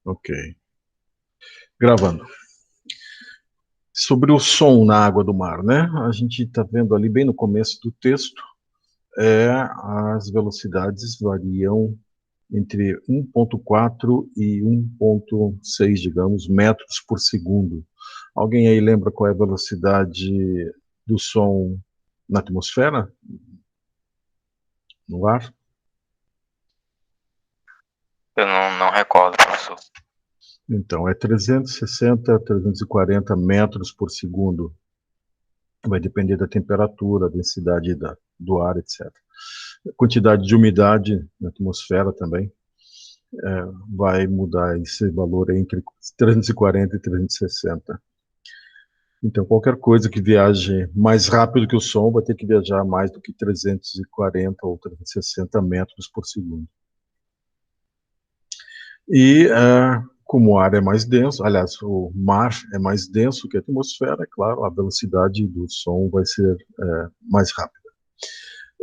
Ok. Gravando. Sobre o som na água do mar, né? A gente está vendo ali bem no começo do texto, as velocidades variam entre 1,4 e 1,6, digamos, metros por segundo. Alguém aí lembra qual é a velocidade do som na atmosfera, no ar? Eu não recordo, professor. Então, é 360 a 340 metros por segundo. Vai depender da temperatura, da densidade do ar, etc. A quantidade de umidade na atmosfera também vai mudar esse valor entre 340 e 360. Então, qualquer coisa que viaje mais rápido que o som vai ter que viajar mais do que 340 ou 360 metros por segundo. E como o ar é mais denso, aliás, o mar é mais denso que a atmosfera, é claro, a velocidade do som vai ser mais rápida.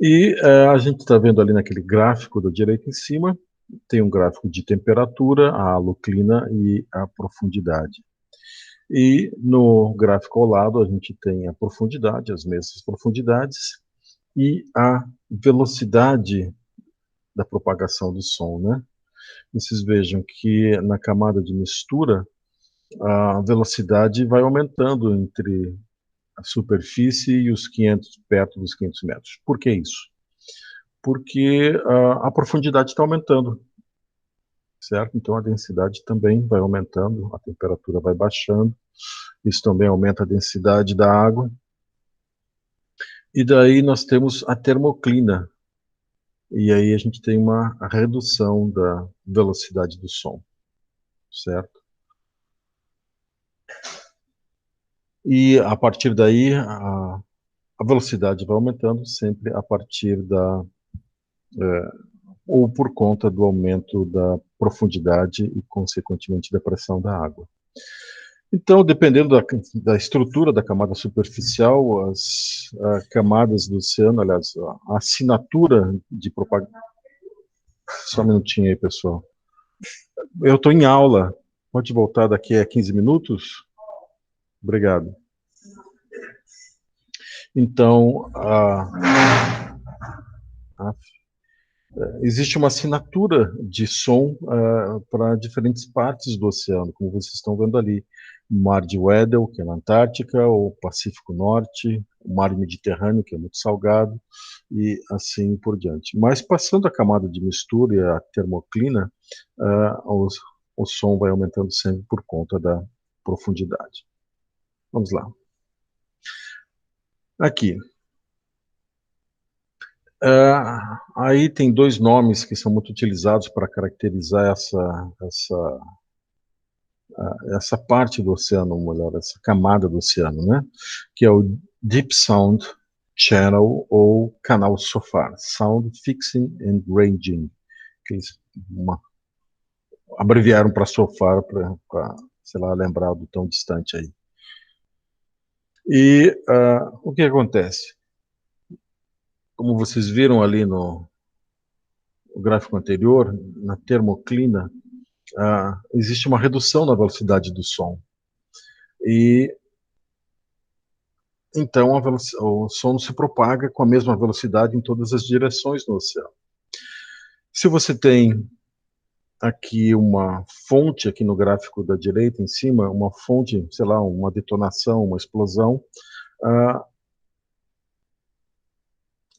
E a gente está vendo ali naquele gráfico da direita em cima, tem um gráfico de temperatura, a haloclina e a profundidade. E no gráfico ao lado a gente tem a profundidade, as mesmas profundidades, e a velocidade da propagação do som, né? Vocês vejam que na camada de mistura a velocidade vai aumentando entre a superfície e os 500, perto dos 500 metros. Por que isso? Porque a profundidade está aumentando, certo? Então a densidade também vai aumentando, a temperatura vai baixando, isso também aumenta a densidade da água. E daí nós temos a termoclina, e aí a gente tem uma redução da velocidade do som, certo? E a partir daí a velocidade vai aumentando sempre a partir ou por conta do aumento da profundidade e, consequentemente, da pressão da água. Então, dependendo da estrutura da camada superficial, as camadas do oceano, aliás, a assinatura de propagação. Só um minutinho aí, pessoal. Eu estou em aula. Pode voltar daqui a 15 minutos? Obrigado. Então, existe uma assinatura de som para diferentes partes do oceano, como vocês estão vendo ali. O Mar de Weddell, que é na Antártica, o Pacífico Norte, o Mar Mediterrâneo, que é muito salgado, e assim por diante. Mas passando a camada de mistura e a termoclina, o som vai aumentando sempre por conta da profundidade. Vamos lá. Aqui. Aí tem dois nomes que são muito utilizados para caracterizar essa parte do oceano, ou melhor, essa camada do oceano, né? Que é o Deep Sound Channel ou canal SOFAR, Sound Fixing and Ranging, que eles abreviaram para SOFAR para, sei lá, lembrar do tão distante aí. E o que acontece? Como vocês viram ali no gráfico anterior, na termoclina, existe uma redução na velocidade do som. E então o som se propaga com a mesma velocidade em todas as direções no oceano. Se você tem aqui uma fonte, aqui no gráfico da direita em cima, uma fonte, sei lá, uma detonação, uma explosão,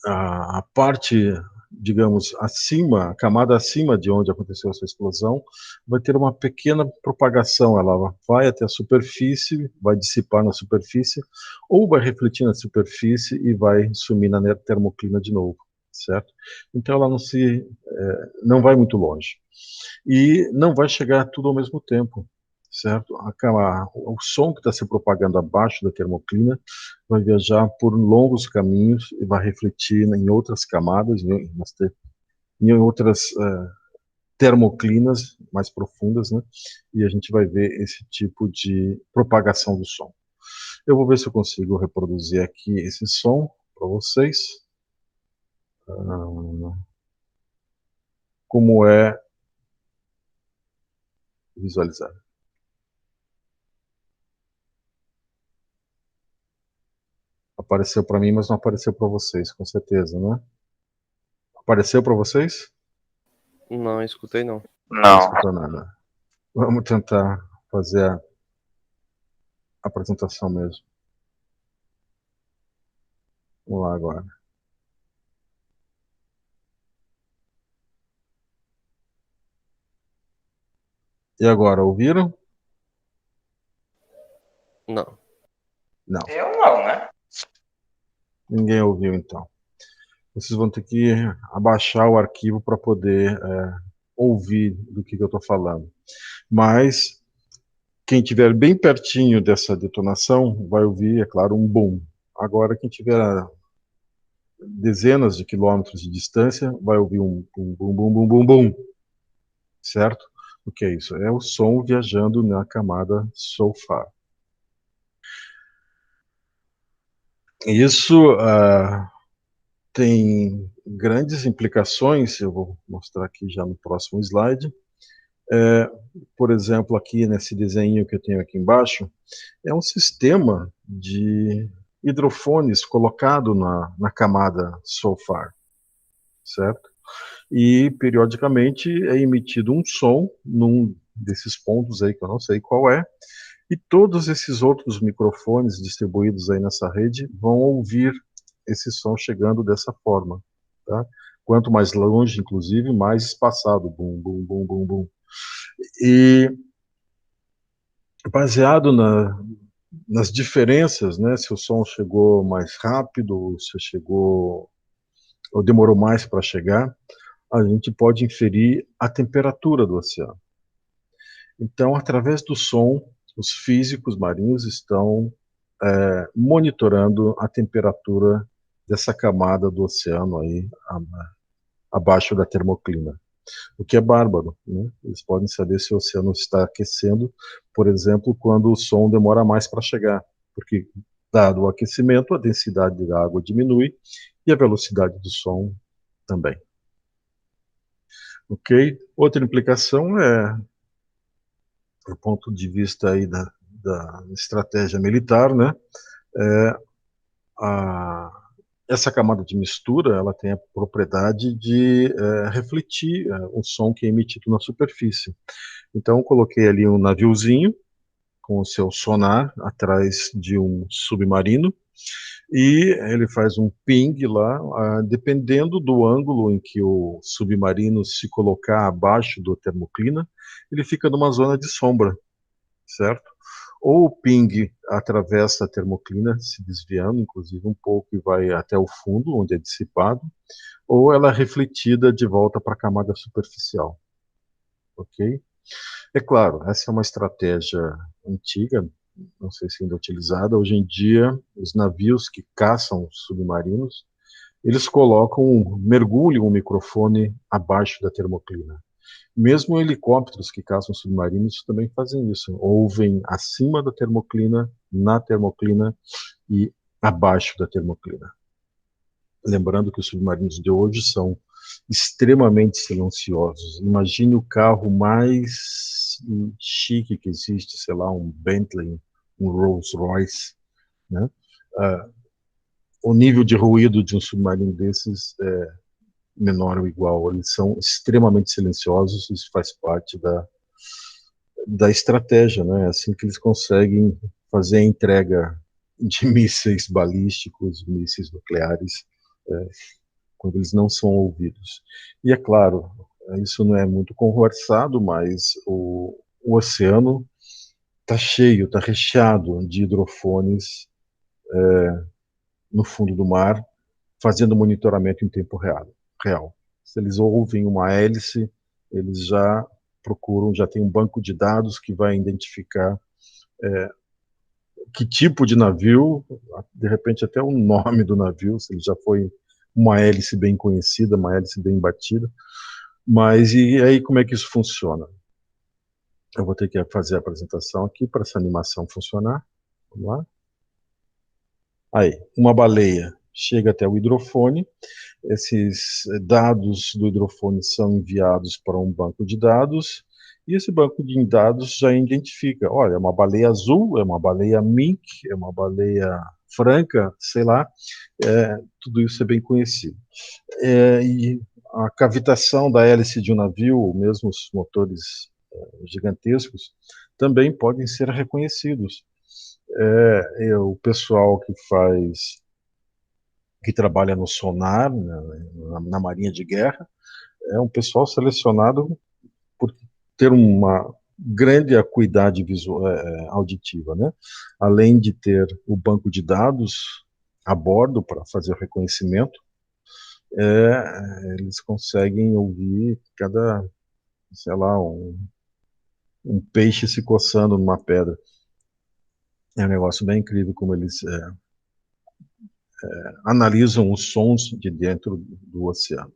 a parte, digamos, acima, a camada acima de onde aconteceu essa explosão, vai ter uma pequena propagação, ela vai até a superfície, vai dissipar na superfície, ou vai refletir na superfície e vai sumir na termoclina de novo, certo? Então ela não vai muito longe. E não vai chegar tudo ao mesmo tempo, certo? O som que está se propagando abaixo da termoclina vai viajar por longos caminhos e vai refletir em outras camadas, em outras termoclinas mais profundas, né? E a gente vai ver esse tipo de propagação do som. Eu vou ver se eu consigo reproduzir aqui esse som para vocês. Como é visualizar. Apareceu para mim, mas não apareceu para vocês, com certeza, né? Apareceu para vocês? Não, escutei não. Não Não. escutou nada. Vamos tentar fazer a apresentação mesmo. Vamos lá agora. E agora, ouviram? Não. Não. Eu não, né? Ninguém ouviu, então. Vocês vão ter que abaixar o arquivo para poder ouvir do que eu estou falando. Mas quem estiver bem pertinho dessa detonação vai ouvir, é claro, um boom. Agora, quem tiver a dezenas de quilômetros de distância vai ouvir um bum, bum, bum, bum, bum, bum. Certo? O que é isso? É o som viajando na camada SOFAR. Isso tem grandes implicações, eu vou mostrar aqui já no próximo slide. Por exemplo, aqui nesse desenho que eu tenho aqui embaixo, é um sistema de hidrofones colocado na camada SOFAR, certo? E, periodicamente, é emitido um som num desses pontos aí, que eu não sei qual é, e todos esses outros microfones distribuídos aí nessa rede vão ouvir esse som chegando dessa forma, tá? Quanto mais longe, inclusive, mais espaçado, bum, bum, bum, bum, bum. E baseado nas diferenças, né, se o som chegou mais rápido, se chegou ou demorou mais para chegar, a gente pode inferir a temperatura do oceano. Então, através do som, os físicos marinhos estão monitorando a temperatura dessa camada do oceano aí abaixo da termoclina, o que é bárbaro, né? Eles podem saber se o oceano está aquecendo, por exemplo, quando o som demora mais para chegar, porque dado o aquecimento, a densidade da água diminui e a velocidade do som também. Ok? Outra implicação é, do ponto de vista aí da estratégia militar, né? Essa camada de mistura, ela tem a propriedade de refletir o som que é emitido na superfície. Então, eu coloquei ali um naviozinho com o seu sonar atrás de um submarino e ele faz um ping lá, dependendo do ângulo em que o submarino se colocar abaixo do termoclina, ele fica numa zona de sombra, certo? Ou o ping atravessa a termoclina, se desviando, inclusive um pouco, e vai até o fundo, onde é dissipado, ou ela é refletida de volta para a camada superficial. Ok? É claro, essa é uma estratégia antiga, não sei se ainda é utilizada. Hoje em dia, os navios que caçam submarinos, eles mergulham um microfone abaixo da termoclina. Mesmo helicópteros que caçam submarinos também fazem isso. Ouvem acima da termoclina, na termoclina e abaixo da termoclina. Lembrando que os submarinos de hoje são extremamente silenciosos. Imagine o carro mais chique que existe, sei lá, um Bentley, um Rolls Royce, né? O nível de ruído de um submarino desses é menor ou igual. Eles são extremamente silenciosos, isso faz parte da estratégia, né? É assim que eles conseguem fazer a entrega de mísseis balísticos, mísseis nucleares, quando eles não são ouvidos. E é claro, isso não é muito conversado, mas o oceano está cheio, está recheado de hidrofones no fundo do mar, fazendo monitoramento em tempo real. Se eles ouvem uma hélice, eles já procuram, já tem um banco de dados que vai identificar que tipo de navio, de repente até o nome do navio, se ele já foi uma hélice bem conhecida, uma hélice bem batida. Mas e aí como é que isso funciona? Eu vou ter que fazer a apresentação aqui para essa animação funcionar. Vamos lá. Aí, uma baleia chega até o hidrofone, esses dados do hidrofone são enviados para um banco de dados E esse banco de dados já identifica, olha, é uma baleia azul, é uma baleia mink, é uma baleia franca, sei lá, tudo isso é bem conhecido. E a cavitação da hélice de um navio, mesmo os motores gigantescos, também podem ser reconhecidos. O pessoal que trabalha no sonar, na Marinha de Guerra, é um pessoal selecionado por ter uma grande acuidade visual, auditiva, né? Além de ter o banco de dados a bordo para fazer o reconhecimento, eles conseguem ouvir cada, sei lá, um peixe se coçando numa pedra. É um negócio bem incrível como eles analisam os sons de dentro do oceano.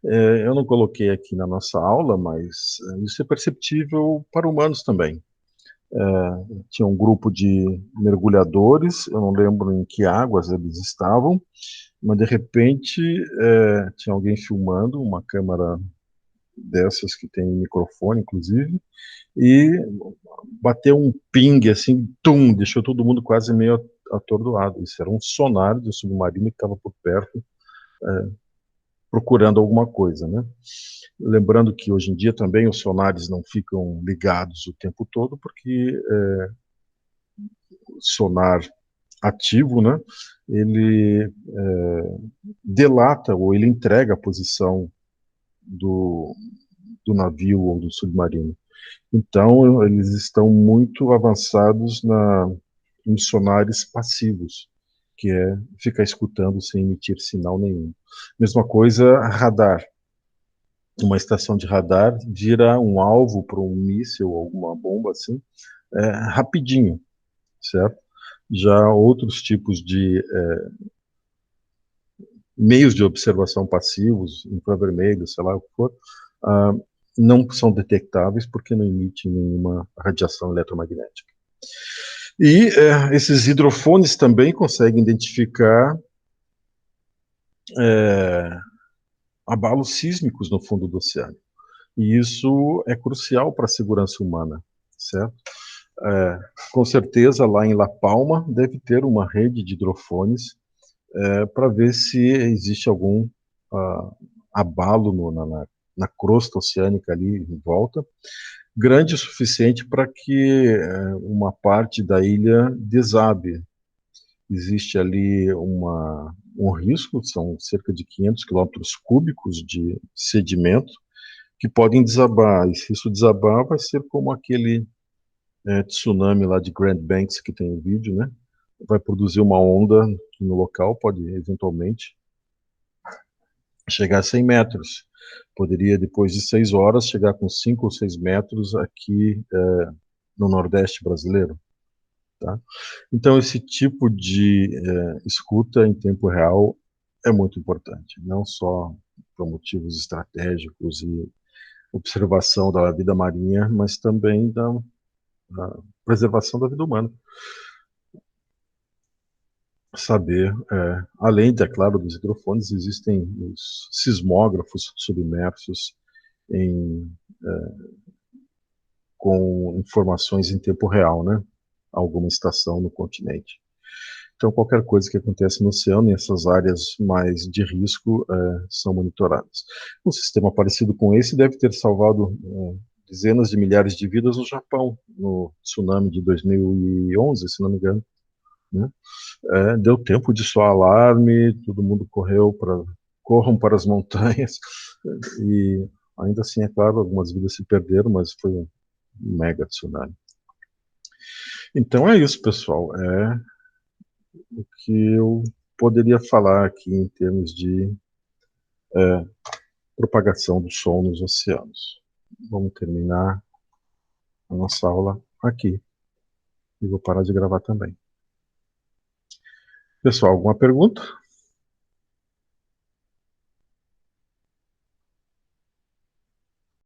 Eu não coloquei aqui na nossa aula, mas isso é perceptível para humanos também. Tinha um grupo de mergulhadores, eu não lembro em que águas eles estavam, mas de repente tinha alguém filmando, uma câmera dessas que tem microfone, inclusive, e bateu um ping, assim, tum, deixou todo mundo quase meio atordoado. Isso era um sonar de submarino que estava por perto, procurando alguma coisa, né? Lembrando que hoje em dia também os sonares não ficam ligados o tempo todo, porque sonar ativo, né? Ele delata ou ele entrega a posição do, do navio ou do submarino. Então, eles estão muito avançados em sonares passivos, que é ficar escutando sem emitir sinal nenhum. Mesma coisa, radar. Uma estação de radar vira um alvo para um míssil ou alguma bomba assim, rapidinho, certo? Já outros tipos de meios de observação passivos, infravermelhos, sei lá o que for, não são detectáveis porque não emitem nenhuma radiação eletromagnética. E esses hidrofones também conseguem identificar abalos sísmicos no fundo do oceano. E isso é crucial para a segurança humana, certo? Com certeza, lá em La Palma, deve ter uma rede de hidrofones para ver se existe algum abalo na crosta oceânica ali em volta, grande o suficiente para que uma parte da ilha desabe. Existe ali um risco, são cerca de 500 quilômetros cúbicos de sedimento que podem desabar. E se isso desabar, vai ser como aquele tsunami lá de Grand Banks que tem o vídeo, né? Vai produzir uma onda que no local pode eventualmente chegar a 100 metros. Poderia, depois de 6 horas, chegar com 5 ou 6 metros aqui no Nordeste brasileiro. Tá? Então, esse tipo de escuta em tempo real é muito importante, não só por motivos estratégicos e observação da vida marinha, mas também da preservação da vida humana. Saber, além, é claro, dos hidrofones, existem os sismógrafos submersos com informações em tempo real, né? Alguma estação no continente. Então, qualquer coisa que acontece no oceano, nessas áreas mais de risco, são monitoradas. Um sistema parecido com esse deve ter salvado dezenas de milhares de vidas no Japão, no tsunami de 2011, se não me engano. Né? Deu tempo de soar alarme, todo mundo corram para as montanhas, e ainda assim, é claro, algumas vidas se perderam, mas foi um mega tsunami. Então é isso, pessoal. O que eu poderia falar aqui em termos de propagação do som nos oceanos. Vamos terminar a nossa aula aqui. E vou parar de gravar também. Pessoal, alguma pergunta?